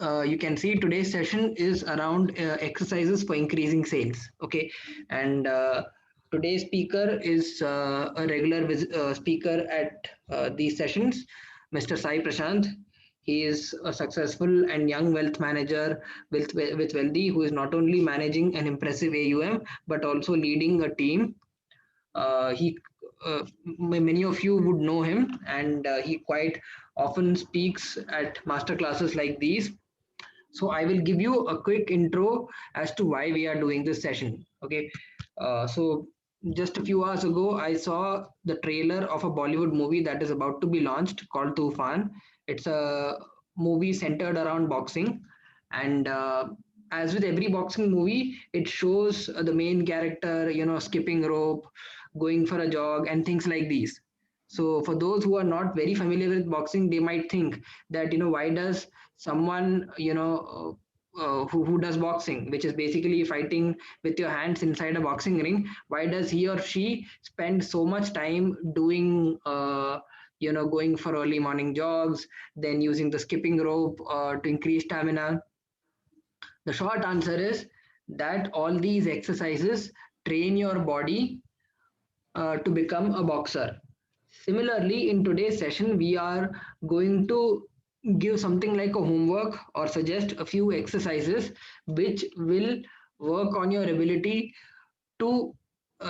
You can see today's session is around exercises for increasing sales. Okay, and today's speaker is a regular speaker at these sessions, Mr. Sai Prashant. He is a successful and young wealth manager with Wealthy, who is not only managing an impressive AUM but also leading a team. He Many of you would know him, and he quite often speaks at master classes like these. So I will give you a quick intro as to why we are doing this session. Okay. So just a few hours ago, I saw the trailer of a Bollywood movie that is about to be launched called Tufan. It's a movie centered around boxing, and as with every boxing movie, it shows the main character, skipping rope, going for a jog, and things like these. So for those who are not very familiar with boxing, they might think that, why does someone, who does boxing, which is basically fighting with your hands inside a boxing ring, why does he or she spend so much time doing, going for early morning jogs, then using the skipping rope to increase stamina? The short answer is that all these exercises train your body to become a boxer. Similarly, in today's session, we are going to give something like a homework or suggest a few exercises which will work on your ability to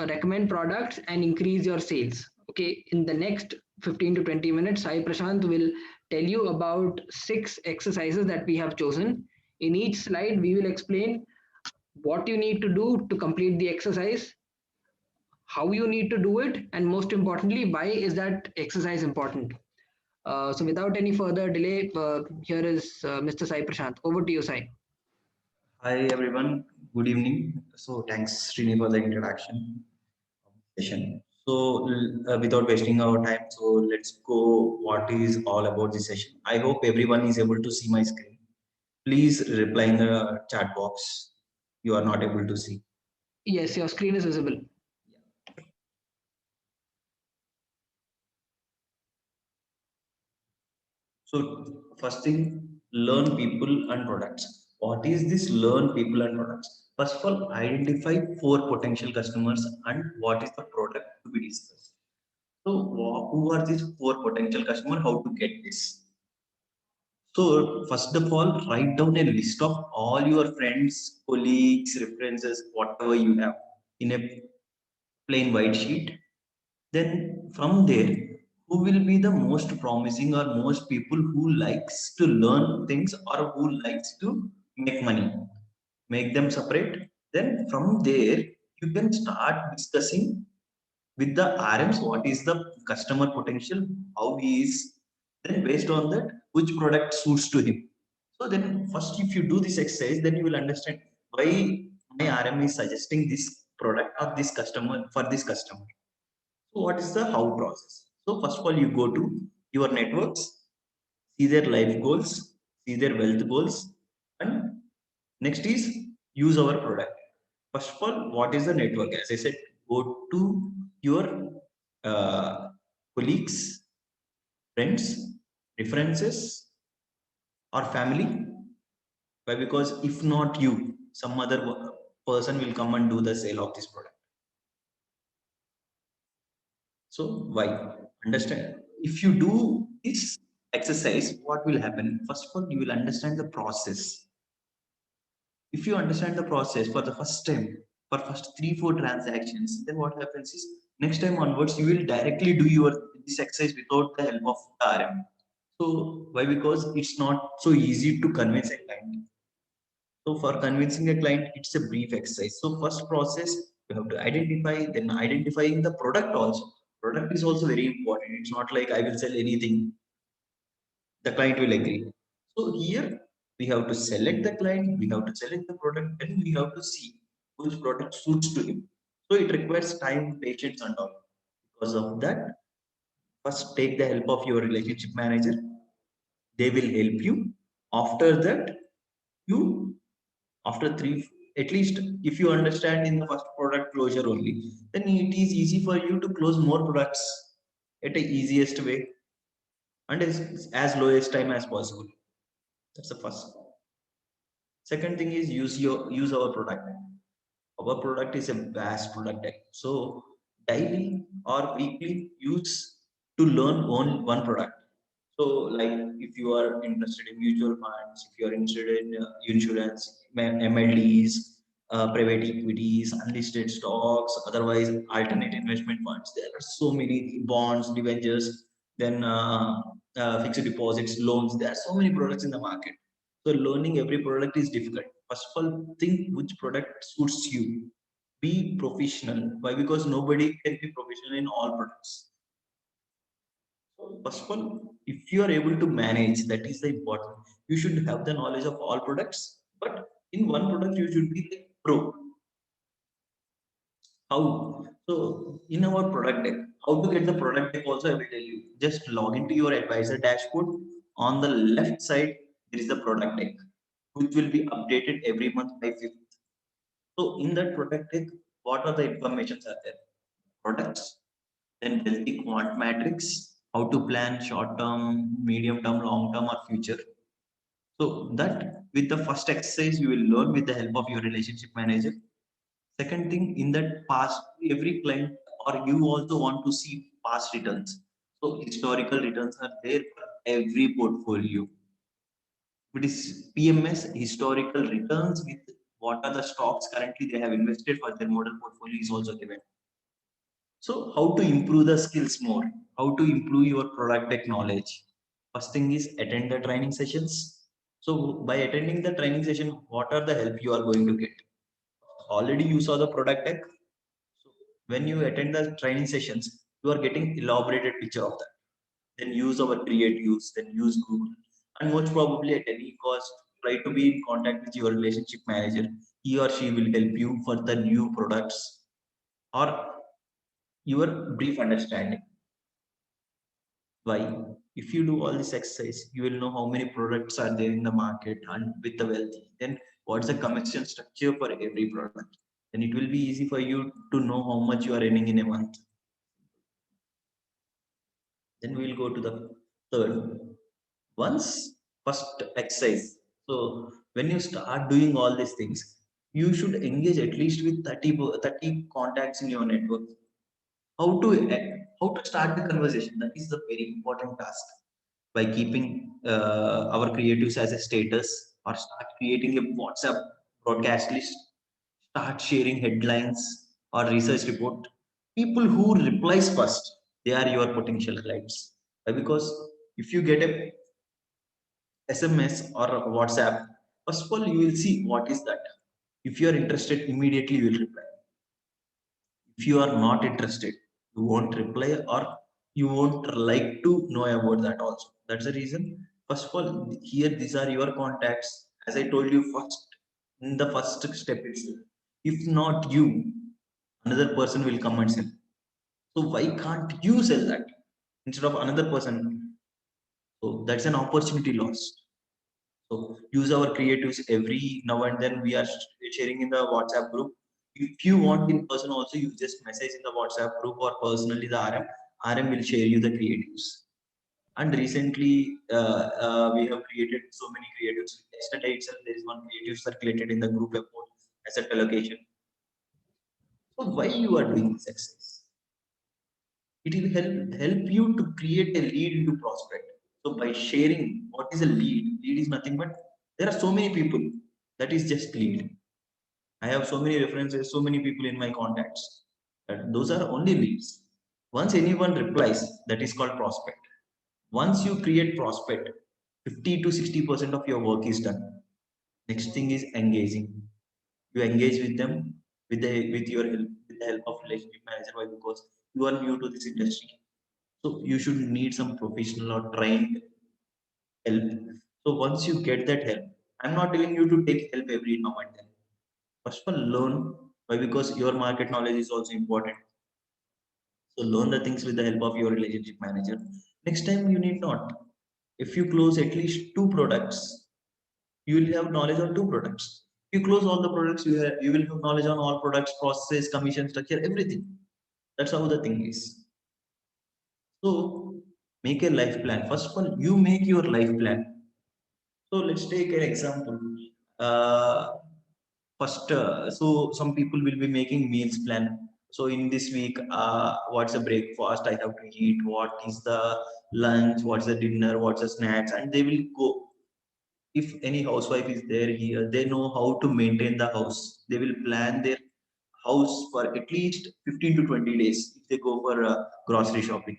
recommend products and increase your sales. Okay, in the next 15 to 20 minutes, Sai Prashant will tell you about 6 exercises that we have chosen. In each slide, we will explain what you need to do to complete the exercise, how you need to do it, and most importantly, why is that exercise important. So without any further delay, here is Mr. Sai Prashant. Over to you, Sai. Hi everyone, good evening. So thanks Srini for the introduction session. So without wasting our time, so let's go what is all about this session. I hope everyone is able to see my screen. Please reply in the chat box. You are not able to see. Yes, your screen is visible. So first thing, learn people and products. What is this learn people and products? First of all, identify 4 potential customers and what is the product to be discussed. So who are these 4 potential customers? How to get this? So first of all, write down a list of all your friends, colleagues, references, whatever you have in a plain white sheet. Then from there, who will be the most promising or most people who likes to learn things or who likes to make money? Make them separate. Then from there, you can start discussing with the RMs what is the customer potential, how he is, then based on that, which product suits to him. So then first if you do this exercise, then you will understand why my RM is suggesting this product or this customer for this customer. So what is the how process? So first of all, you go to your networks, see their life goals, see their wealth goals, and next is use our product. First of all, what is the network? As I said, go to your uh, colleagues, friends, references, or family. Why? Because if not you, some other person will come and do the sale of this product. So why? Understand? If you do this exercise, what will happen? First of all, you will understand the process. If you understand the process for the first time, for first 3 4 transactions, then what happens is next time onwards you will directly do your this exercise without the help of the RM. So why? Because it's not so easy to convince a client. So for convincing a client, it's a brief exercise. So first process you have to identify, then identifying the product also. Product is also very important. It's not like I will sell anything. The client will agree. So here we have to select the client, we have to select the product, and we have to see which product suits to him. So it requires time, patience, and all. Because of that, first take the help of your relationship manager. They will help you. After that, you after three at least if you understand in the first product closure only, then it is easy for you to close more products at the easiest way and as lowest time as possible. That's the first. Second thing is use our product. Our product is a vast product deck. So daily or weekly use to learn one product. So like if you are interested in mutual funds, if you are interested in insurance, MLDs, private equities, unlisted stocks, otherwise alternate investment funds, there are so many bonds, debentures, then fixed deposits, loans. There are so many products in the market. So learning every product is difficult. First of all, think which product suits you. Be professional. Why? Because nobody can be professional in all products. So first of all, if you are able to manage, that is the important. You should have the knowledge of all products, but in one product you should be the pro. How? So in our product deck, how to get the product deck also I will tell you. Just log into your advisor dashboard. On the left side, there is the product deck, which will be updated every month by 5th. So in that product deck, what are the informations are there? Products, then wealthy quant matrix, how to plan short term, medium term, long term, or future. So that with the first exercise you will learn with the help of your relationship manager. Second thing, in that past, every client or you also want to see past returns. So historical returns are there for every portfolio. It is PMS historical returns with what are the stocks currently they have invested for their model portfolio is also given. So how to improve the skills more? How to improve your product tech knowledge? First thing is attend the training sessions. So by attending the training session, what are the help you are going to get? Already you saw the product tech. So when you attend the training sessions, you are getting elaborated picture of that. Then use our create use, then use Google. And most probably at any cost, try to be in contact with your relationship manager. He or she will help you for the new products or your brief understanding. Why? If you do all this exercise, you will know how many products are there in the market and with the wealthy. Then what's the commission structure for every product? Then it will be easy for you to know how much you are earning in a month. Then we will go to the third. Once first exercise. So when you start doing all these things, you should engage at least with 30 contacts in your network. How to start the conversation? That is the very important task. By keeping our creatives as a status or start creating a WhatsApp broadcast list, start sharing headlines or research report. People who replies first, they are your potential clients. Why? Because if you get a SMS or a WhatsApp, first of all you will see what is that. If you are interested, immediately you will reply. If you are not interested, you won't reply or you won't like to know about that also. That's the reason. First of all, here these are your contacts. As I told you first, in the first step itself, if not you, another person will come and sell. So why can't you sell that instead of another person? So that's an opportunity lost. So use our creatives every now and then. We are sharing in the WhatsApp group. If you want in person also, you just message in the WhatsApp group or personally the RM. RM will share you the creatives. And recently, we have created so many creatives. Yesterday itself, there is one creative circulated in the group report as a allocation. So why you are doing this exercise? It will help you to create a lead into prospect. So by sharing what is a lead is nothing but there are so many people, that is just lead. I have so many references, so many people in my contacts, that those are only leads. Once anyone replies, that is called prospect. Once you create prospect, 50 to 60% of your work is done. Next thing is engaging. You engage with them with your help, with the help of relationship manager. Why? Because you are new to this industry. So you should need some professional or trained help. So once you get that help, I'm not telling you to take help every now and then. First of all, learn. Why? Because your market knowledge is also important. So learn the things with the help of your relationship manager. Next time you need not. If you close at least two products, you will have knowledge on two products. If you close all the products, you will have knowledge on all products, process, commission structure, everything. That's how the thing is. So make a life plan. First of all, you make your life plan. So let's take an example. Uh, First, so some people will be making meals plan. So in this week, what's the breakfast I have to eat? What is the lunch? What's the dinner? What's the snacks? And they will go. If any housewife is there here, they know how to maintain the house. They will plan their house for at least 15 to 20 days if they go for grocery shopping.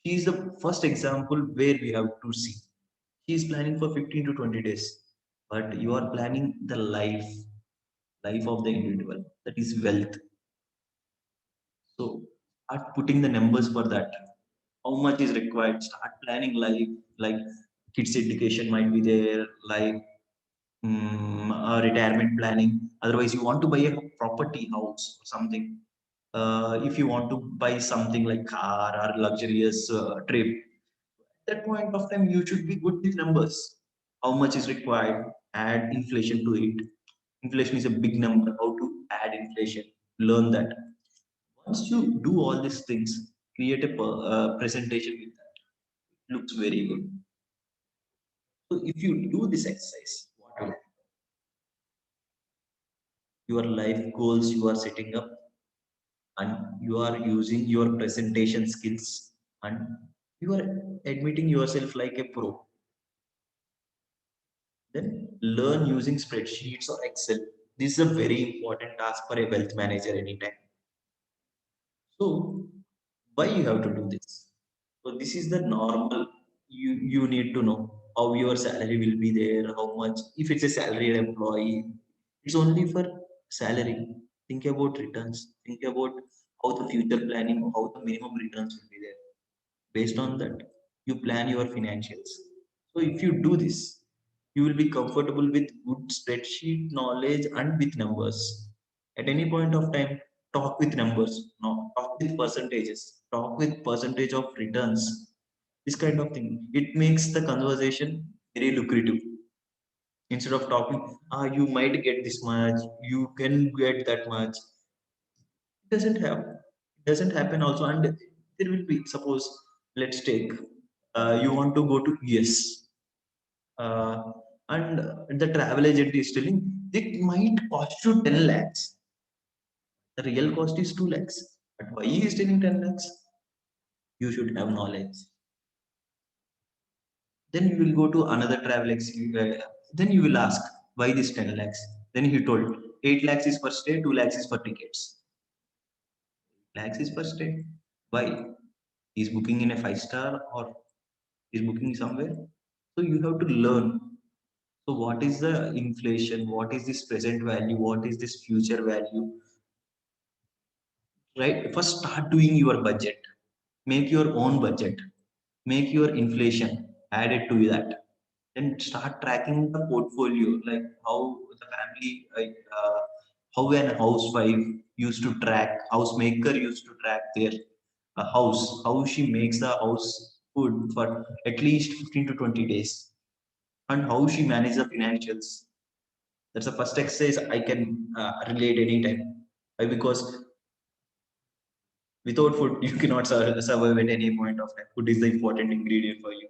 She is the first example where we have to see. She is planning for 15 to 20 days, but you are planning the life of the individual. That is wealth. So start putting the numbers for that. How much is required? Start planning life, like kids' education might be there, like retirement planning. Otherwise, you want to buy a property, house, or something. If you want to buy something like car or luxurious trip, at that point of time, you should be good with numbers. How much is required? Add inflation to it. Inflation is a big number. How to add inflation? Learn that. Once you do all these things, create a presentation with that. It looks very good. So if you do this exercise, what will happen? Your life goals you are setting up, and you are using your presentation skills, and you are admitting yourself like a pro. Then learn using spreadsheets or Excel. This is a very important task for a wealth manager anytime. So why you have to do this? So this is the normal. You need to know how your salary will be there, how much. If it's a salaried employee, it's only for salary. Think about returns. Think about how the future planning, how the minimum returns will be there. Based on that, you plan your financials. So if you do this, you will be comfortable with good spreadsheet knowledge and with numbers. At any point of time, talk with numbers, no, talk with percentages, talk with percentage of returns. This kind of thing. It makes the conversation very lucrative. Instead of talking, you might get this much, you can get that much. It doesn't happen also, and there will be, suppose, let's take, you want to go to US, uh, and the travel agent is telling it might cost you 10 lakhs. The real cost is 2 lakhs, but why he is telling 10 lakhs? You should have knowledge. Then you will go to another travel then you will ask why this 10 lakhs. Then he told 8 lakhs is for stay, 2 lakhs is for tickets. Lakhs is per stay. Why? He's booking in a five-star or he's booking somewhere. So you have to learn. So what is the inflation? What is this present value? What is this future value? Right? First start doing your budget. Make your own budget. Make your inflation. Add it to that. Then start tracking the portfolio, like how the family, like how an housewife used to track, housemaker used to track their house, how she makes the house food for at least 15 to 20 days, and how she manages the financials. That's the first exercise I can relate anytime. Why? Because without food, you cannot survive at any point of time. Food is the important ingredient for you.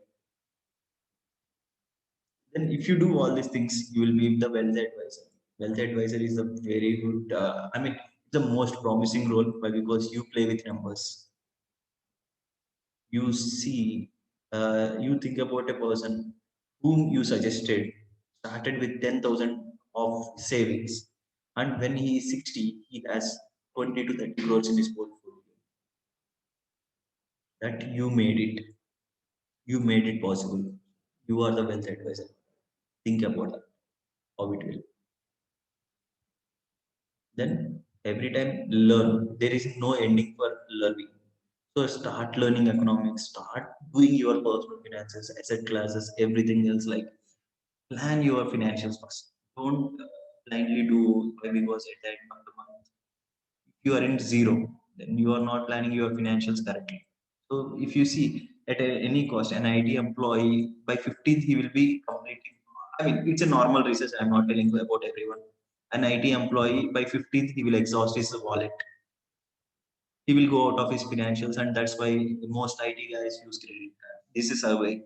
Then, if you do all these things, you will be the wealth advisor. Wealth advisor is a very good, I mean, the most promising role, because you play with numbers. You see, you think about a person whom you suggested started with 10,000 of savings, and when he is 60, he has 20 to 30 crores in his portfolio. That you made it possible. You are the wealth advisor. Think about that, how it will. Then every time learn. There is no ending for learning. So start learning economics, start doing your personal finances, asset classes, everything else. Like plan your financials first. Don't blindly do because at the end of the month, if you are in zero, then you are not planning your financials correctly. So if you see at any cost, an IT employee by 15th he will be completing. I mean, it's a normal research. I'm not telling you about everyone. An IT employee by 15th he will exhaust his wallet. He will go out of his financials, and that's why most IT guys use credit card. This is a way.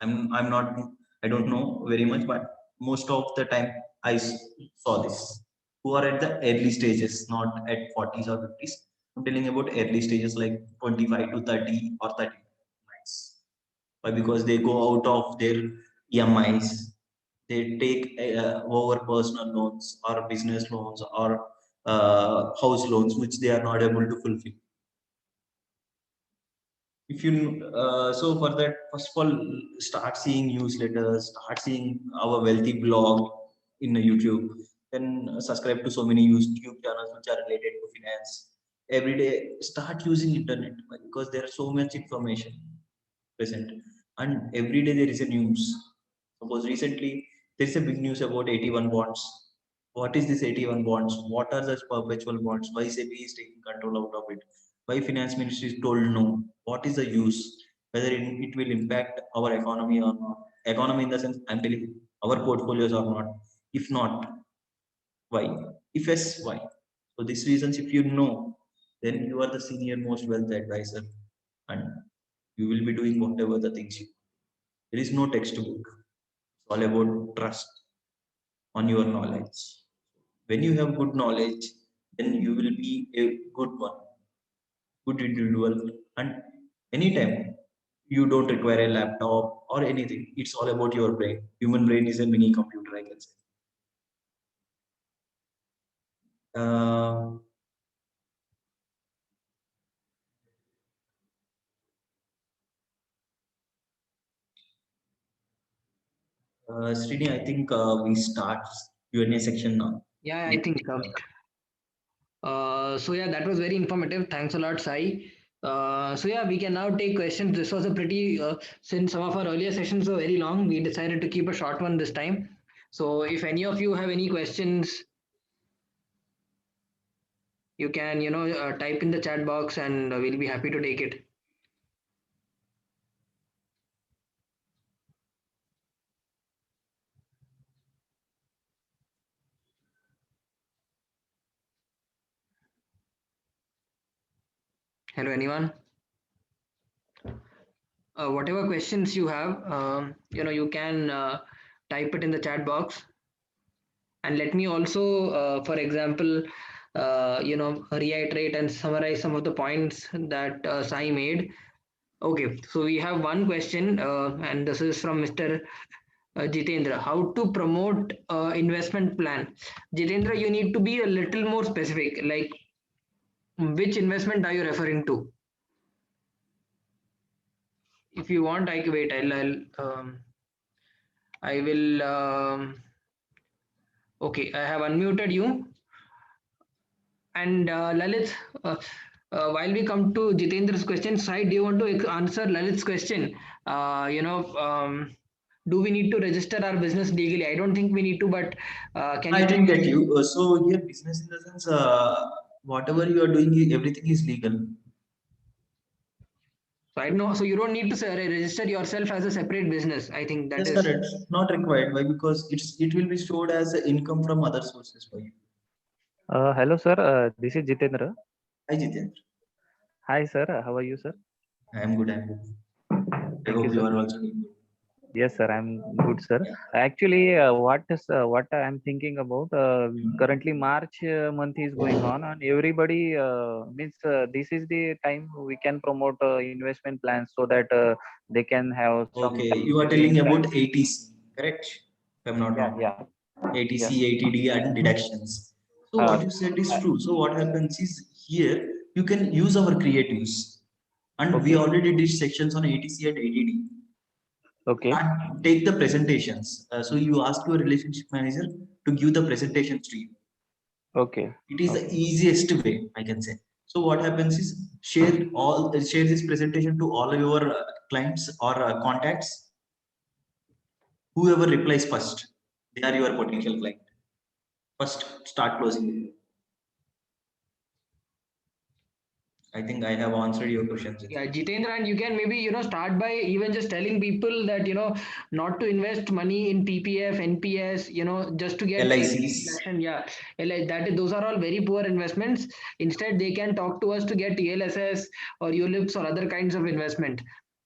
I'm not. I don't know very much, but most of the time I saw this, who are at the early stages, not at 40s or 50s. I'm telling about early stages like 25 to 30 or 30. Nice. Why? Because they go out of their EMIs, they take over personal loans or business loans or house loans, which they are not able to fulfill. If you so for that, first of all, start seeing newsletters, start seeing our wealthy blog in YouTube, then subscribe to so many YouTube channels which are related to finance. Every day start using internet, because there are so much information present, and every day there is a news. Suppose recently there is a big news about 81 bonds. What is this 81 bonds? What are the perpetual bonds? Why SEBI is taking control out of it? Why finance ministry is told no? What is the use? Whether it will impact our economy or not? Economy in the sense, I'm telling you, our portfolios or not. If not, why? If yes, why? So these reasons, if you know, then you are the senior most wealth advisor, and you will be doing whatever the things you. There is no textbook. It's all about trust on your knowledge. When you have good knowledge, then you will be a good one, good individual, and anytime you don't require a laptop or anything. It's all about your brain. Human brain is a mini computer, I can say. Uh, Srini, I think we start Q&A section now. Yeah, I think so. Yeah, that was very informative. Thanks a lot, Sai. So yeah, we can now take questions. This was a pretty since some of our earlier sessions were very long, we decided to keep a short one this time. So if any of you have any questions, you can type in the chat box, and we'll be happy to take it. Hello, anyone? Whatever questions you have, you can type it in the chat box. And let me also, for example, reiterate and summarize some of the points that Sai made. Okay, so we have one question, and this is from Mr. Jitendra. How to promote investment plan? Jitendra, you need to be a little more specific. Like, which investment are you referring to? If you want, I can wait. I will. Okay, I have unmuted you. And Lalit, while we come to Jitendra's question, Sai, do you want to answer Lalit's question? Do we need to register our business legally? I don't think we need to, but can you? I didn't get you. So here, business in the sense, whatever you are doing, everything is legal. So I know. So you don't need to register yourself as a separate business. I think that That's is correct. Not required. Why? Because it will be stored as a income from other sources for you. Hello, sir. This is Jitendra. Hi, Jitendra. Hi, sir. How are you, sir? I am good. I am good. I Thank hope you, you sir. are also doing good. Yes, sir. I'm good, sir. Yeah. Actually, what I'm thinking about? Currently, March month is going on, and everybody means this is the time we can promote investment plans so that they can have some. Okay, you are telling about ATC, correct? If I'm not wrong. Yeah. ATC, Yeah. ATD, and deductions. So what you said is true. So what happens is here you can use our creatives, and we already did sections on ATC and ATD. Okay. Take the presentations. So you ask your relationship manager to give the presentations to you. Okay. It is the easiest way, I can say. So what happens is share this presentation to all your clients or contacts. Whoever replies first, they are your potential client. First, start closing. I think I have answered your questions. Yeah, Jitendra, and you can maybe start by even just telling people that not to invest money in PPF, NPS, just to get LICs. Yeah, those are all very poor investments. Instead, they can talk to us to get TLSS or ULIPs or other kinds of investment.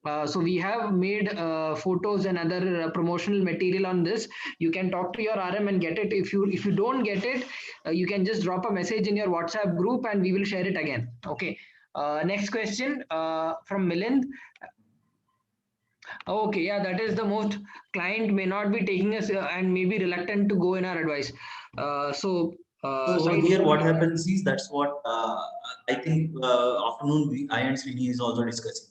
So we have made photos and other promotional material on this. You can talk to your RM and get it. If you don't get it, you can just drop a message in your WhatsApp group and we will share it again. Okay. Next question from Milind. Okay, yeah, that is the most. Client may not be taking us and may be reluctant to go in our advice. So Sai, here what happens is that's what I think afternoon I and Srini is also discussing.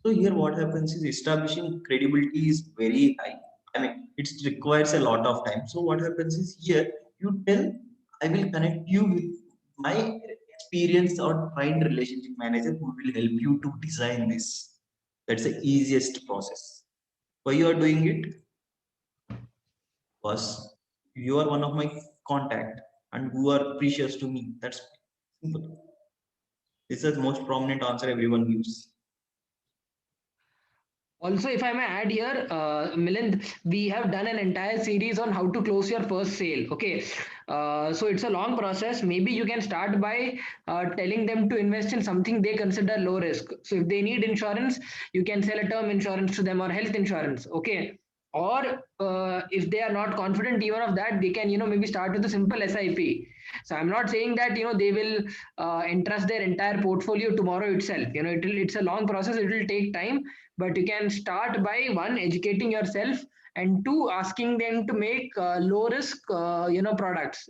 So here what happens is establishing credibility is very high. I mean, it requires a lot of time. So what happens is here you tell I will connect you with my experienced or trained relationship manager who will help you to design this. That's the easiest process. Why you are doing it? Because you are one of my contact and who are precious to me. That's simple. This is the most prominent answer everyone gives. also, if I may add here, Milind, we have done an entire series on how to close your first sale. Okay, so it's a long process. Maybe you can start by telling them to invest in something they consider low risk. So if they need insurance, you can sell a term insurance to them or health insurance. Okay, or if they are not confident even of that, they can maybe start with a simple SIP. So I'm not saying that they will entrust their entire portfolio tomorrow itself. It's a long process. It will take time, but you can start by one, educating yourself, and two, asking them to make low risk products.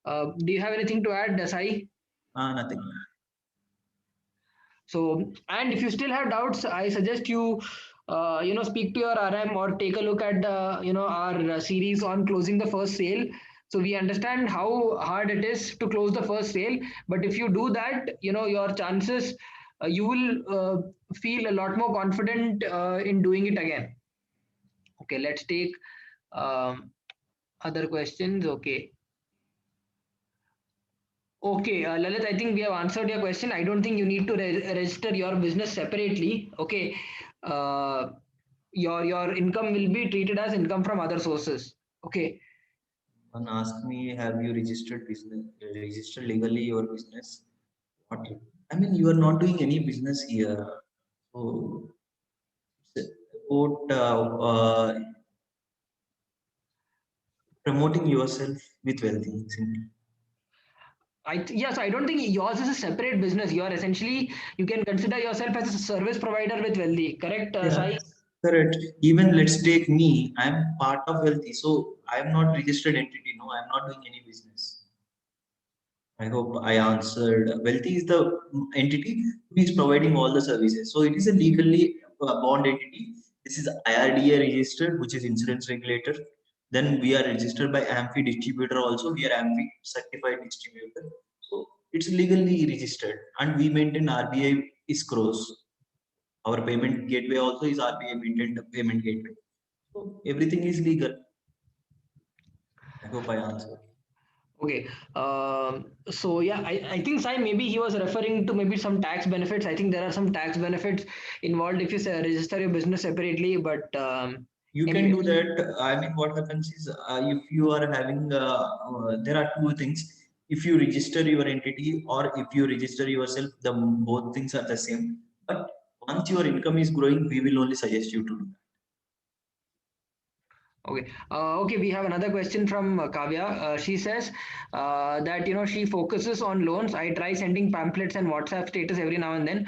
Do you have anything to add, Sai? Nothing. So, and if you still have doubts, I suggest you speak to your RM or take a look at the our series on closing the first sale. So we understand how hard it is to close the first sale, but if you do that, your chances, you will feel a lot more confident in doing it again. Okay, let's take um, other questions. Okay. Okay, Lalit, I think we have answered your question. I don't think you need to register your business separately. Okay, uh, your income will be treated as income from other sources. Okay. One asked me, have you registered business, registered legally your business? What? I mean, you are not doing any business here. So it's about promoting yourself with wealthy. Simply. Yes, I don't think yours is a separate business. You can consider yourself as a service provider with Wealthy. Correct, Yeah, Sai? correct. Even let's take me. I'm part of wealthy, so I'm not registered entity. No, I'm not doing any business. I hope I answered. Wealthy is the entity who is providing all the services. So it is a legally bond entity. This is IRDA registered, which is insurance regulator. Then we are registered by AMFI distributor also. We are AMFI certified distributor. So it's legally registered, and we maintain RBI escrows. Our payment gateway also is RBI maintained payment gateway. So everything is legal. I hope I answered. Okay. So yeah, I think Sai, maybe he was referring to maybe some tax benefits. I think there are some tax benefits involved if you register your business separately. But You can anyway, do that. I mean, what happens is if you are having, there are two things. If you register your entity or if you register yourself, the both things are the same. But once your income is growing, we will only suggest you to do that. okay. Okay, we have another question from Kavya. She says that she focuses on loans. I try sending pamphlets and WhatsApp status every now and then.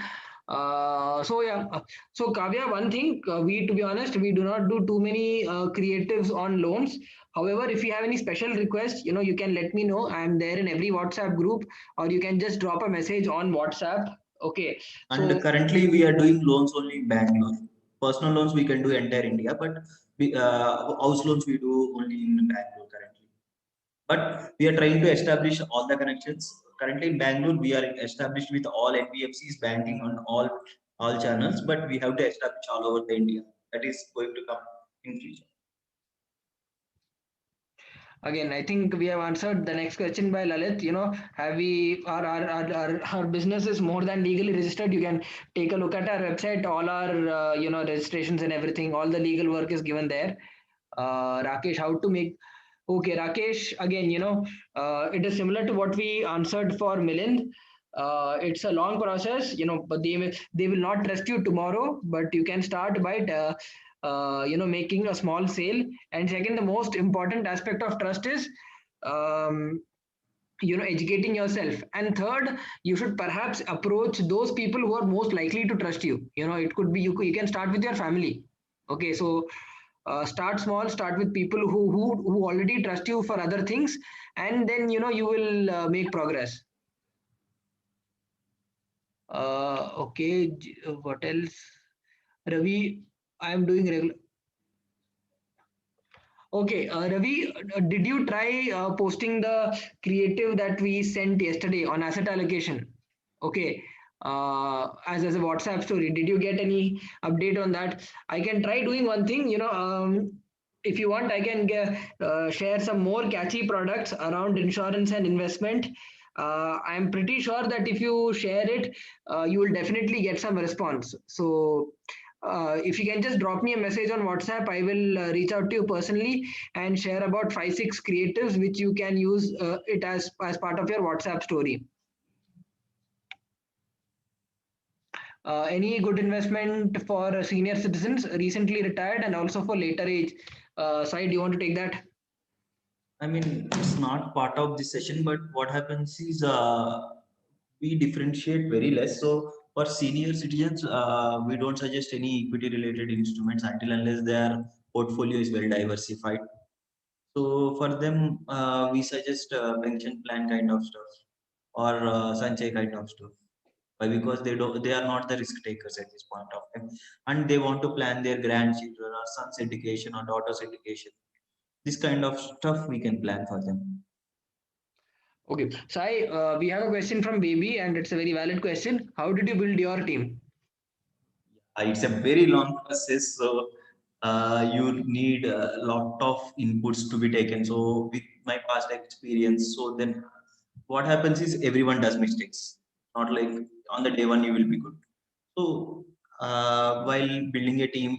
So Kavya, one thing we, to be honest, we do not do too many creatives on loans. However, if you have any special requests, you can let me know. I'm there in every WhatsApp group, or you can just drop a message on WhatsApp. Okay. So And currently, we are doing loans only in Bangalore. Personal loans we can do entire India, but house loans we do only in Bangalore currently. But we are trying to establish all the connections. Currently in Bangalore, we are established with all NBFCs banking on all channels, but we have to establish all over the India. That is going to come in future. again, I think we have answered the next question by Lalit. Have we our business is more than legally registered? You can take a look at our website. All our registrations and everything. All the legal work is given there. Rakesh, how to make? Okay, Rakesh. Again, it is similar to what we answered for Milind. It's a long process, but they will not trust you tomorrow, but you can start by making a small sale. And second, the most important aspect of trust is um, educating yourself. And third, you should perhaps approach those people who are most likely to trust you. It could be you can start with your family. Okay, so start small, start with people who already trust you for other things, and then you will make progress. Okay, what else? Ravi, I am doing regular. Okay, Ravi, did you try posting the creative that we sent yesterday on asset allocation? Okay, as a WhatsApp story. Did you get any update on that? I can try doing one thing. If you want, I can share some more catchy products around insurance and investment. I'm pretty sure that if you share it, you will definitely get some response. So if you can just drop me a message on WhatsApp, I will reach out to you personally and share about 5 6 creatives which you can use it as part of your WhatsApp story. Any good investment for senior citizens recently retired and also for later age? Sai, do you want to take that? I mean, it's not part of the session, but what happens is we differentiate very less. So for senior citizens, we don't suggest any equity related instruments until unless their portfolio is well diversified. So for them, we suggest pension plan kind of stuff or Sanchay kind of stuff. Why? Because they are not the risk takers at this point of time, and they want to plan their grandchildren or son's education or daughter's education. This kind of stuff we can plan for them. Okay, Sai, we have a question from Baby, and it's a very valid question. How did you build your team? It's a very long process, so you need a lot of inputs to be taken. So with my past experience, so then what happens is everyone does mistakes. Not like on the day one you will be good. So while building a team,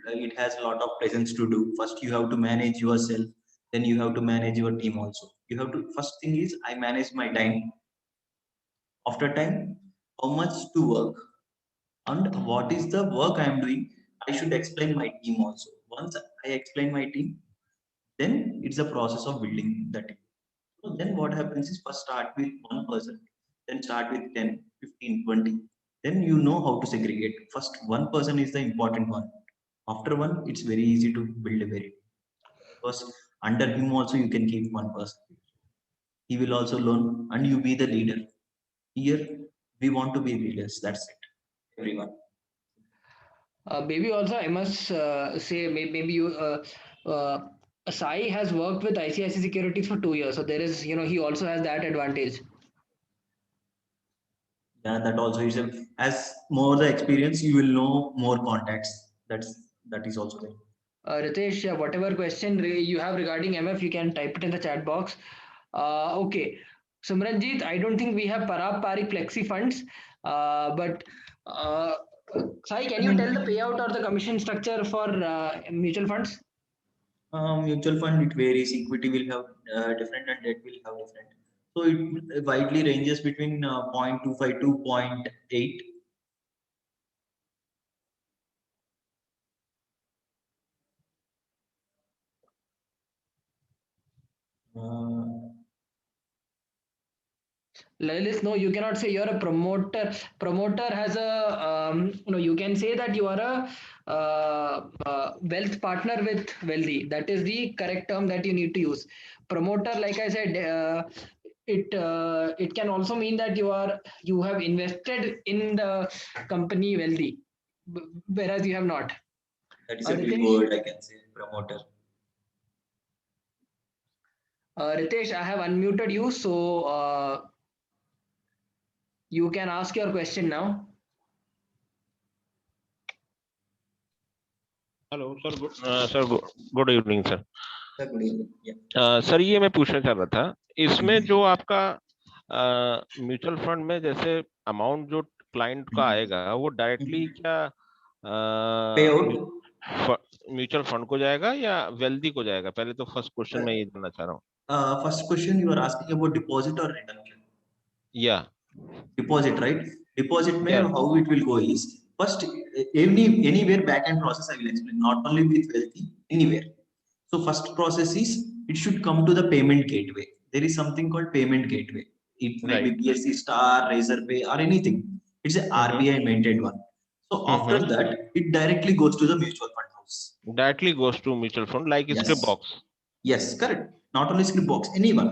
it has a lot of presence to do. First, you have to manage yourself. Then you have to manage your team also. You have to. First thing is I manage my time. After time, how much to work and what is the work I am doing. I should explain my team also. Once I explain my team, then it's a process of building the team. So then what happens is first start with one person, then start with 10, 15, 20. Then you know how to segregate. First, one person is the important one. After one, it's very easy to build a very because under him also you can keep one person. He will also learn and you be the leader. Here we want to be leaders. That's it. Everyone. Baby, also, I must say, maybe you, Sai has worked with ICICI Securities for 2 years. So there is, he also has that advantage. Yeah, that also is a, as more the experience you will know more contacts. That is also there. Ritesh, whatever question you have regarding MF, you can type it in the chat box. Okay. Simranjit, I don't think we have Parab Pari Flexi funds, but uh, Sai, can I you tell the mean, payout or the commission structure for mutual funds? mutual fund it varies. Equity will have different and debt will have different. So it widely ranges between 0.25 to 0.8. Uh, Lalis, no, you cannot say you're a promoter. Promoter has a, you can say that you are a wealth partner with wealthy. That is the correct term that you need to use. Promoter, like I said, it can also mean that you have invested in the company wealthy, whereas you have not. that is a big Ritesh, word I can say. Promoter. Ritesh, I have unmuted you, so you can ask your question now. Hello sir sir good evening sir. Sir, good evening. Yeah. Sir ये मैं पूछना चाह रहा था, इसमें जो आपका mutual fund में जैसे अमाउंट जो क्लाइंट का आएगा वो डायरेक्टली क्या Payout. म्यूचुअल फंड को जाएगा या वेल्दी को जाएगा? पहले तो फर्स्ट क्वेश्चन मैं ये जानना चाह रहा हूँ। First question you are asking about deposit or return? या deposit, right? Deposit may Yeah. how it will go is first anywhere back end process I will explain, not only with Wealthy, anywhere. So first process is it should come to the payment gateway. There is something called payment gateway. It may be Right. BSC Star, Razorpay, or anything. It's a RBI maintained one. So after that, it directly goes to the mutual fund house. Directly goes to mutual fund like Yes. Scriptbox. Yes, correct. Not only Scriptbox, anyone.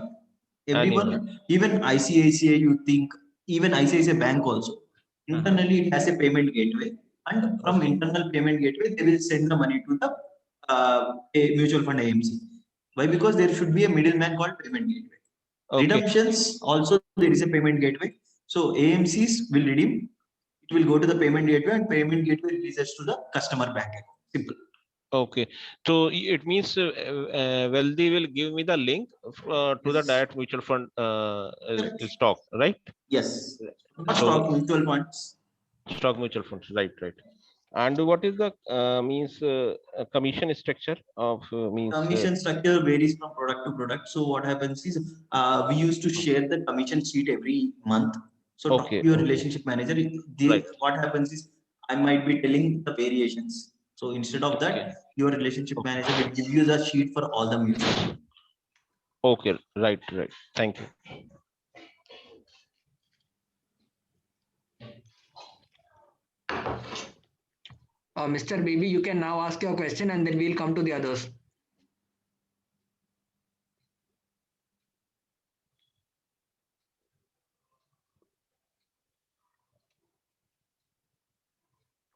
Everyone, Anyone. even ICICI, you think, even ICICI Bank also. Internally, it has a payment gateway. And from internal payment gateway, they will send the money to the a mutual fund AMC. Why? Because there should be a middleman called payment gateway. Okay. Redemptions also there is a payment gateway. So AMCs will redeem. It will go to the payment gateway, and payment gateway releases to the customer bank account. Simple. Okay, so it means Wealthy will give me the link to the Yes. direct mutual fund Correct. stock, right? Yes. Not So stock, mutual funds. stock mutual funds, right, right. And what is the means commission structure of means? Commission structure varies from product to product. So what happens is we used to share the commission sheet every month. So talk Okay, to your okay. relationship manager. Right. What happens is I might be telling the variations. So instead of Okay. that, your relationship manager will give you the sheet for all the mutual funds. Okay, right, right. Thank you. Mr. Baby, you can now ask your question and then we'll come to the others.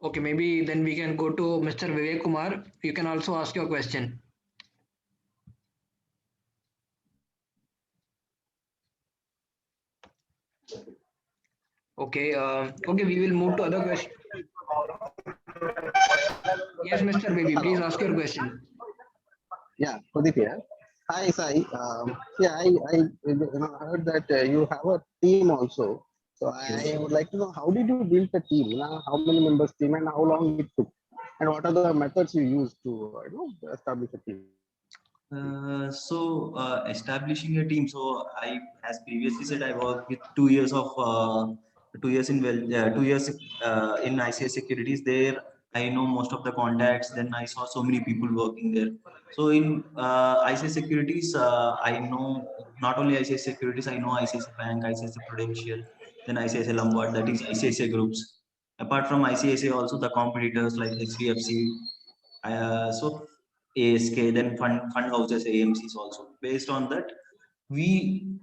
Okay, maybe then we can go to Mr. Vivek Kumar. You can also ask your question. Okay, okay, we will move to other questions. Yes, Mr. Baby, please ask your question. Yeah, Pradeep here. Hi, Sai. Yeah, I heard that you have a team also. So I would like to know how did you build the team? How many members team and how long it took, and what are the methods you use to establish a team? Establishing a team. So I, as previously said, I worked with 2 years of 2 years in 2 years in ICS Securities. There, I know most of the contacts. Then I saw so many people working there. So in ICS Securities, I know not only ICS Securities, I know ICICI Bank, ICICI Prudential, then ICICI Lombard, that is ICICI Groups. Apart from ICICI, also the competitors like HDFC. So ASK, then fund houses, AMCs also. Based on that, we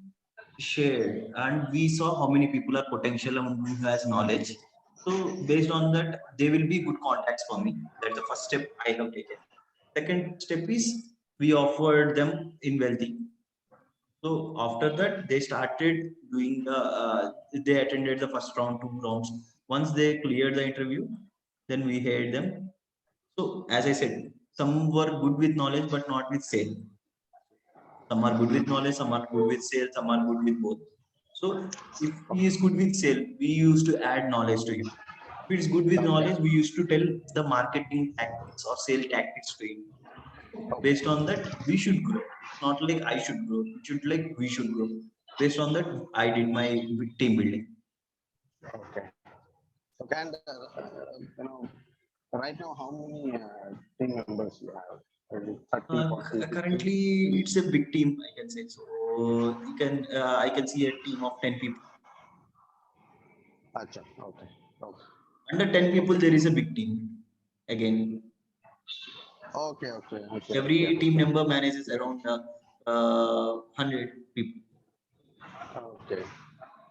shared and we saw how many people are potential and who has knowledge. So based on that, they will be good contacts for me. That's the first step I have taken. Second step is we offered them in Wealthy. So after that, they started doing they attended the first round, 2 rounds. Once they cleared the interview, then we hired them. So as I said, some were good with knowledge, but not with sale. Some are good with knowledge, some are good with sale, some are good with both. So if he is good with sale, we used to add knowledge to him. If it's good with knowledge, we used to tell the marketing tactics or sale tactics to him. Based on that, we should grow. It's not like I should grow. It should like we should grow. Based on that, I did my team building. Okay. Okay, and right now, how many team members you have? 30, 40, Currently, it's a big team, I can say. So you can, I can see a team of 10 people. Achha, okay. Okay. Under 10 people, there is a big team. Again, Okay. every team member manages around 100 people. Okay.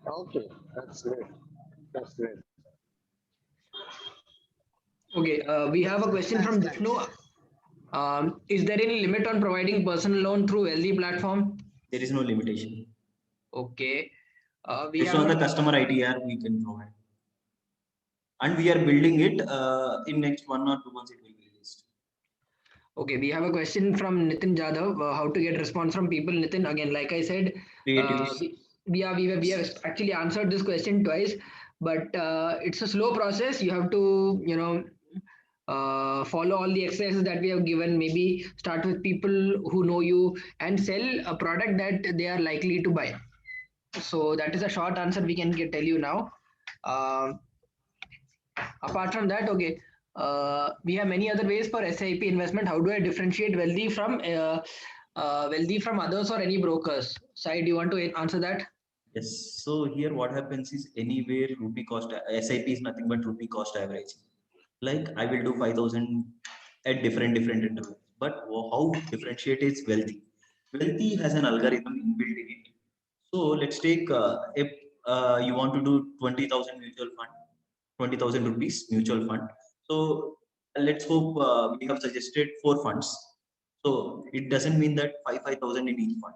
Okay. That's great. That's great. Okay, we have a question from Vishnu. Is there any limit on providing personal loan through Wealthy platform? There is no limitation. Okay. We Based have on the customer ITR, we can provide. And we are building it in next 1 or 2 months, it will be released. Okay, we have a question from Nitin Jadhav. How to get response from people? Nitin, again, like I said, we have actually answered this question twice, but it's a slow process. You have to, follow all the exercises that we have given. Maybe start with people who know you and sell a product that they are likely to buy. So that is a short answer we can tell you now. Apart from that, okay, we have many other ways for SIP investment. How do I differentiate wealthy from others or any brokers? Sai, do you want to answer that? Yes. So here what happens is anywhere rupee cost SIP is nothing but rupee cost average. Like I will do 5,000 at different intervals. But how differentiate is wealthy? Wealthy has an algorithm inbuilt in it. So let's take if you want to do 20,000 mutual fund, 20,000 rupees mutual fund. So let's hope we have suggested 4 funds. So it doesn't mean that 5,000 in each fund.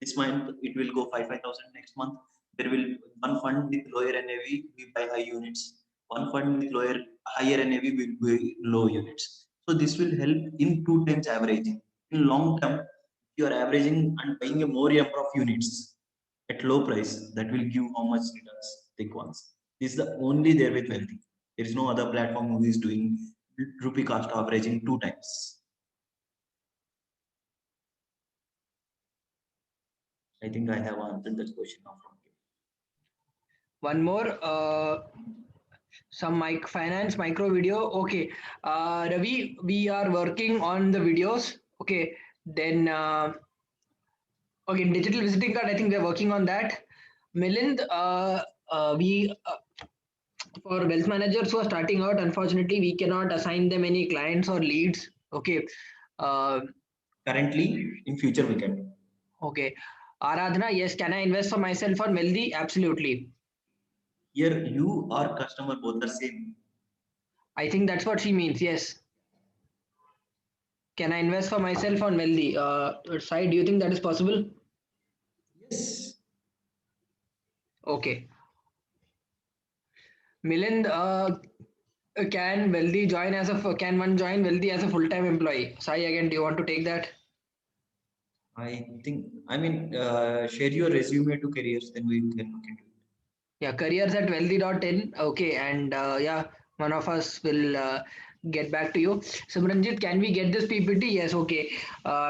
This month it will go 5,000. Next month there will one fund with lower NAV we buy high units. One fund with higher NAV will buy low units. So this will help in 2 times averaging. In long term, you are averaging and buying a more number of units at low price that will give how much returns take once. This is the only there with wealthy. There is no other platform who is doing rupee cost averaging 2 times. I think I have answered that question now from you. One more, some finance micro video. Okay, Ravi, we are working on the videos. Okay, then okay, digital visiting card. I think we are working on that. Milind, we for wealth managers who are starting out, unfortunately, we cannot assign them any clients or leads. Okay. Uh, Currently, in future we can. okay. Aradhana, yes, can I invest for myself or wealthy? Absolutely. Here you or customer both are same. I think that's what she means. Yes. Can I invest for myself on wealthy? Sai, do you think that is possible? Yes. Okay. Milind, can wealthy join as can one join wealthy as a full-time employee? Sai, again, do you want to take that? I think, I mean, share your resume to careers, then we can look into it. Yeah, careers at wealthy.in. Okay, and yeah, one of us will get back to you. Simranjit, can we get this PPT? Yes, okay.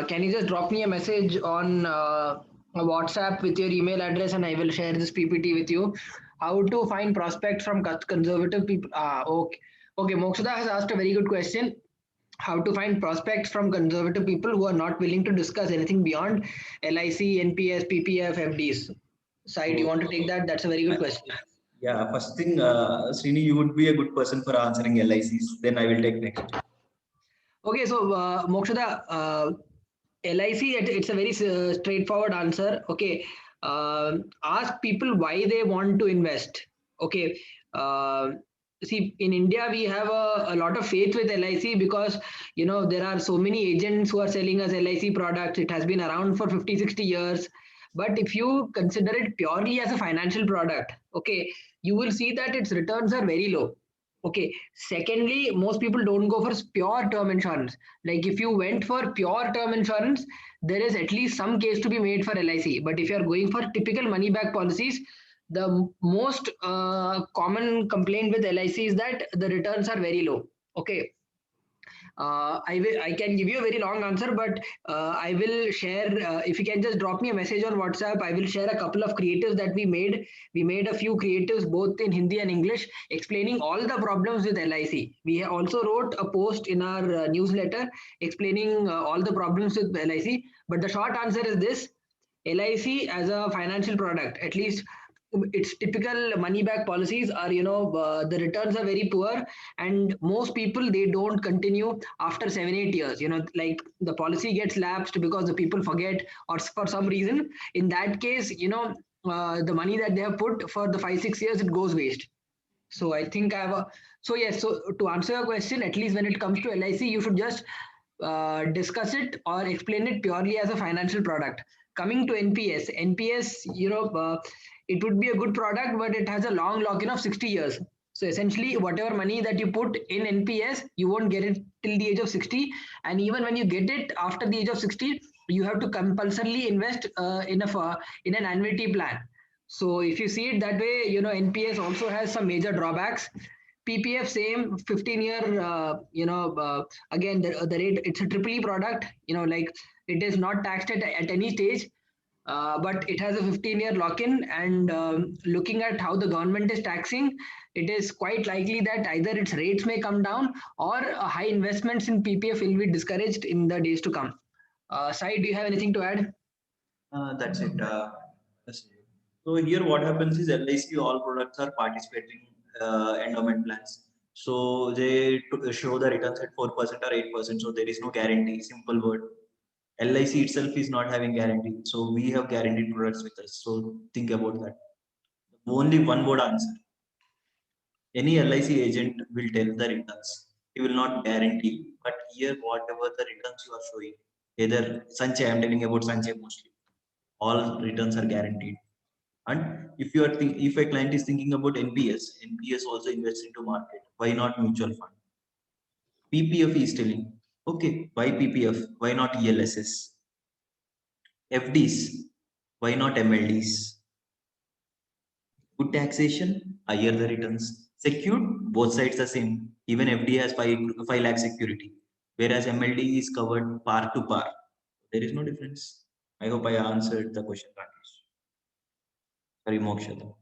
Can you just drop me a message on a WhatsApp with your email address and I will share this PPT with you. How to find prospects from conservative people? Okay. Okay, Mokshada has asked a very good question. How to find prospects from conservative people who are not willing to discuss anything beyond LIC, NPS, PPF, FDs. Sai, do you So, want to take that? That's a very good question. yeah, first thing, Srini, you would be a good person for answering LICs. Then I will take next. Okay, so Mokshada, LIC, it's a very straightforward answer. Okay, ask people why they want to invest. Okay, see, in India we have a lot of faith with LIC because there are so many agents who are selling us LIC products. It has been around for 50, 60 years. But if you consider it purely as a financial product, okay, you will see that its returns are very low. Okay. Secondly, most people don't go for pure term insurance. Like if you went for pure term insurance, there is at least some case to be made for LIC. But if you are going for typical money back policies, the most common complaint with LIC is that the returns are very low. Okay. I can give you a very long answer, but I will share. If you can just drop me a message on WhatsApp, I will share a couple of creatives that we made. We made a few creatives both in Hindi and English, explaining all the problems with LIC. We also wrote a post in our newsletter explaining all the problems with LIC. But the short answer is this: LIC as a financial product, at least its typical money back policies are, the returns are very poor, and most people they don't continue after 7 8 years. Like the policy gets lapsed because the people forget or for some reason. In that case, the money that they have put for the 5 6 years, it goes waste. So I think I have a so yes. So to answer your question, at least when it comes to LIC, you should just discuss it or explain it purely as a financial product. Coming to NPS, it would be a good product, but it has a long lock-in of 60 years. So essentially, whatever money that you put in NPS, you won't get it till the age of 60. And even when you get it after the age of 60, you have to compulsorily invest in an annuity plan. So if you see it that way, NPS also has some major drawbacks. PPF same 15-year, again the rate, it's a triple E product, like it is not taxed at any stage. but it has a 15-year lock-in, and looking at how the government is taxing, it is quite likely that either its rates may come down or high investments in PPF will be discouraged in the days to come. Sai, do you have anything to add? That's it. So here what happens is LIC all products are participating endowment plans. So they show the returns at 4% or 8%. So there is no guarantee. Simple word. LIC itself is not having guarantee. So we have guaranteed products with us. So think about that. Only one word answer. Any LIC agent will tell the returns. He will not guarantee. But here whatever the returns you are showing, either Sanchay, I'm telling about Sanchay mostly. All returns are guaranteed. And if you are if a client is thinking about NPS also invests into market. Why not mutual fund? PPF is telling, okay, why PPF? Why not ELSS? FDs, why not MLDs? Good taxation, higher the returns. Secured, both sides the same. Even FD has 5 lakh security, whereas MLD is covered par to par. There is no difference. I hope I answered the question, Rakesh. Sorry, Mokshada.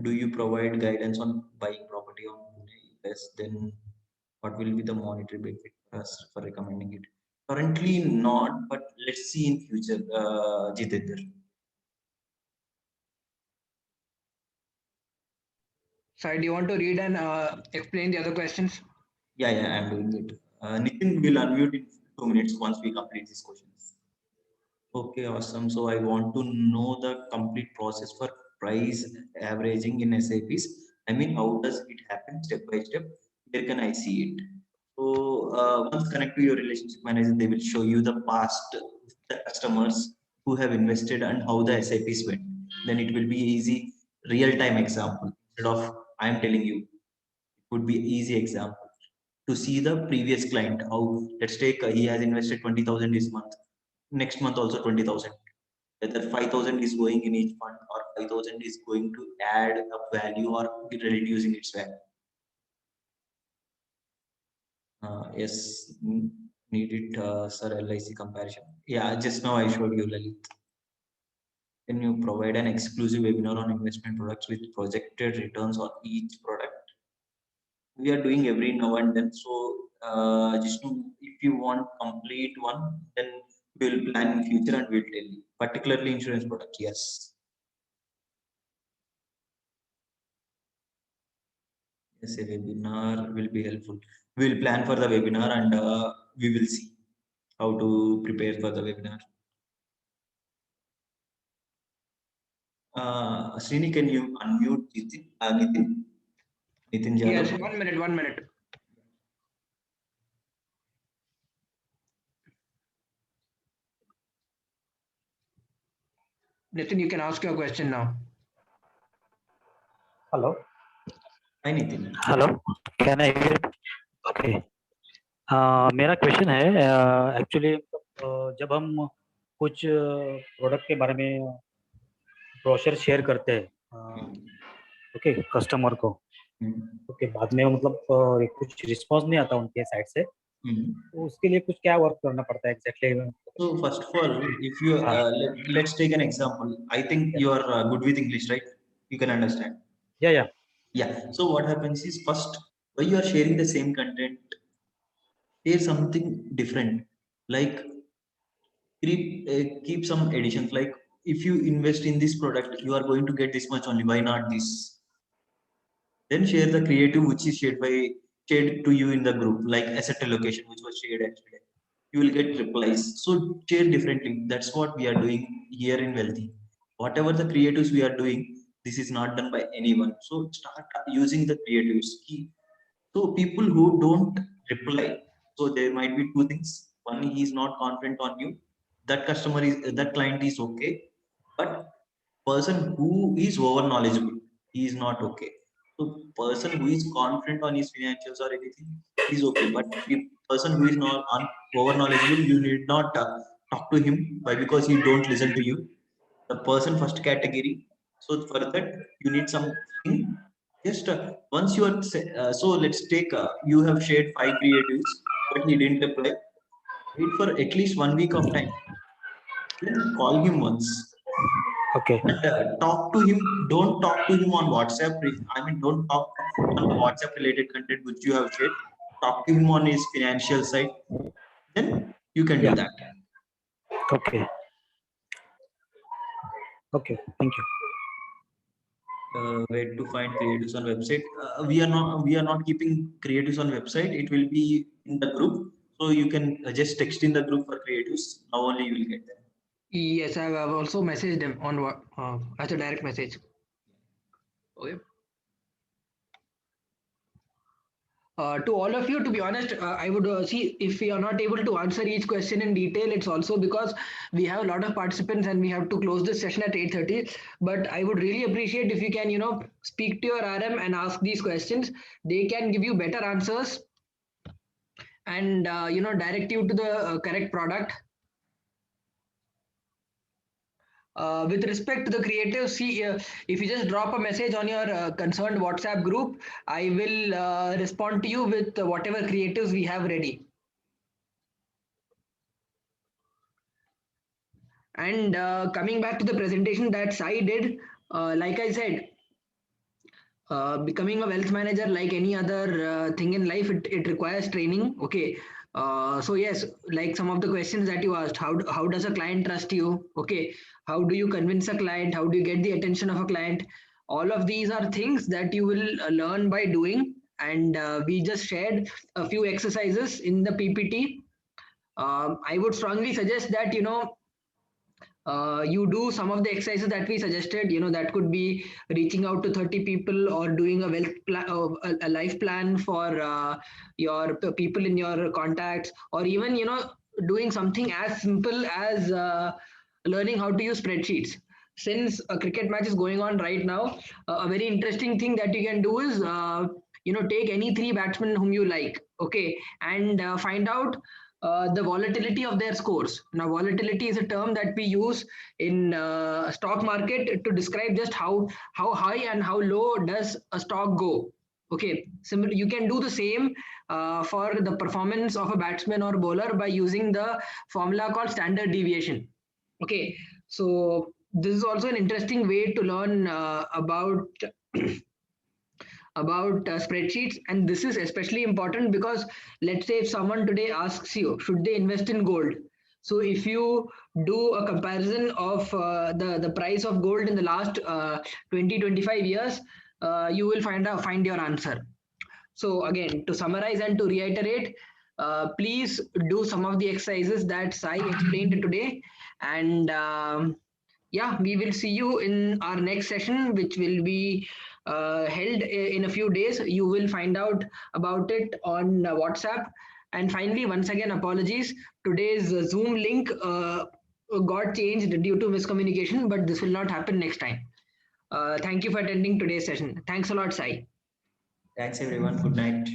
Do you provide guidance on buying property on Pune? Yes, then what will be the monetary benefit for us for recommending it? Currently not, but let's see in future, Jitendra. Sai, do you want to read and explain the other questions? Yeah, I'm doing it. Nitin will unmute in 2 minutes once we complete these questions. Okay, awesome. So I want to know the complete process for price averaging in SAPs. I mean, how does it happen step by step? Where can I see it? So once connect to your relationship manager, they will show you the past customers who have invested and how the SAPs went. Then it will be easy real-time example. Instead of I'm telling you, it would be easy example to see the previous client. How let's take he has invested 20,000 this month. Next month also 20,000. Whether 5,000 is going in each fund or 5,000 is going to add a value or reducing its value. Yes, needed sir LIC comparison. Yeah, just now I showed you, Lalit. Can you provide an exclusive webinar on investment products with projected returns on each product? We are doing every now and then. So just if you want complete one, then we'll plan in future and we'll tell you. Particularly insurance products, yes. Yes, a webinar will be helpful. We'll plan for the webinar and we will see how to prepare for the webinar. Srini, can you unmute Nitin? Nitin Jadhav? Yes, 1 minute, 1 minute. Nitin, you can ask your question now. Hello. Hi Nitin. Hello. Can I hear? Okay. मेरा question है actually जब हम कुछ product के बारे में brochure share करते हैं ओके कस्टमर को ओके बाद में मतलब कुछ रिस्पांस नहीं आता उनके साइड से तो उसके लिए कुछ क्या वर्क करना पड़ता है exactly? So first of all, if you let's take an example. I think you are good with English, right? You can understand. Yeah. So what happens is first, when you are sharing the same content, share something different. Like keep some additions. Like if you invest in this product, you are going to get this much only. Why not this? Then share the creative which is shared to you in the group, like asset allocation, which was shared yesterday. You will get replies. So share differently. That's what we are doing here in Wealthy. Whatever the creatives we are doing, this is not done by anyone. So start using the creatives. So people who don't reply, so there might be two things. One, he is not confident on you. That client is okay, but person who is over knowledgeable, he is not okay. So person who is confident on his financials or anything is okay, but if person who is not over knowledgeable, you need not talk to him because he don't listen to you. The person first category. So for that you need something. Just once you are so let's take you have shared 5 creatives, but he didn't reply. Wait for at least 1 week of time. Then call him once. Okay. But talk to him. Don't talk to him on WhatsApp. I mean, don't talk on the WhatsApp related content which you have shared. Talk to him on his financial side. Then you can do that. Okay. Okay. Thank you. Where to find creatives on website? We are not keeping creatives on website. It will be in the group. So you can just text in the group for creatives. Now only you will get them. Yes, I've also messaged them on as a direct message. Okay. To all of you, to be honest, I would see if we are not able to answer each question in detail, it's also because we have a lot of participants and we have to close this session at 8:30. But I would really appreciate if you can, speak to your RM and ask these questions. They can give you better answers and, direct you to the correct product. With respect to the creative, see, if you just drop a message on your concerned WhatsApp group, I will respond to you with whatever creatives we have ready. And coming back to the presentation that Sai did, like I said, becoming a wealth manager, like any other thing in life, it requires training. Okay. So yes, like some of the questions that you asked, how does a client trust you? Okay. How do you convince a client? How do you get the attention of a client? All of these are things that you will learn by doing. And we just shared a few exercises in the PPT. I would strongly suggest that, you do some of the exercises that we suggested. That could be reaching out to 30 people or doing a wealth plan, a life plan for your people in your contacts, or even doing something as simple as learning how to use spreadsheets. Since a cricket match is going on right now, a very interesting thing that you can do is take any three batsmen whom you like, okay, and find out the volatility of their scores. Now, volatility is a term that we use in stock market to describe just how high and how low does a stock go. Okay, similar. You can do the same for the performance of a batsman or bowler by using the formula called standard deviation. Okay, so this is also an interesting way to learn about spreadsheets, and this is especially important because let's say if someone today asks you should they invest in gold, so if you do a comparison of the price of gold in the last 20-25 years, you will find your answer. So again, to summarize and to reiterate, please do some of the exercises that Sai explained today, and yeah, we will see you in our next session, which will be held in a few days. You will find out about it on WhatsApp. And finally, once again, apologies. Today's Zoom link got changed due to miscommunication, but this will not happen next time. Thank you for attending today's session. Thanks a lot, Sai. Thanks everyone. Good night.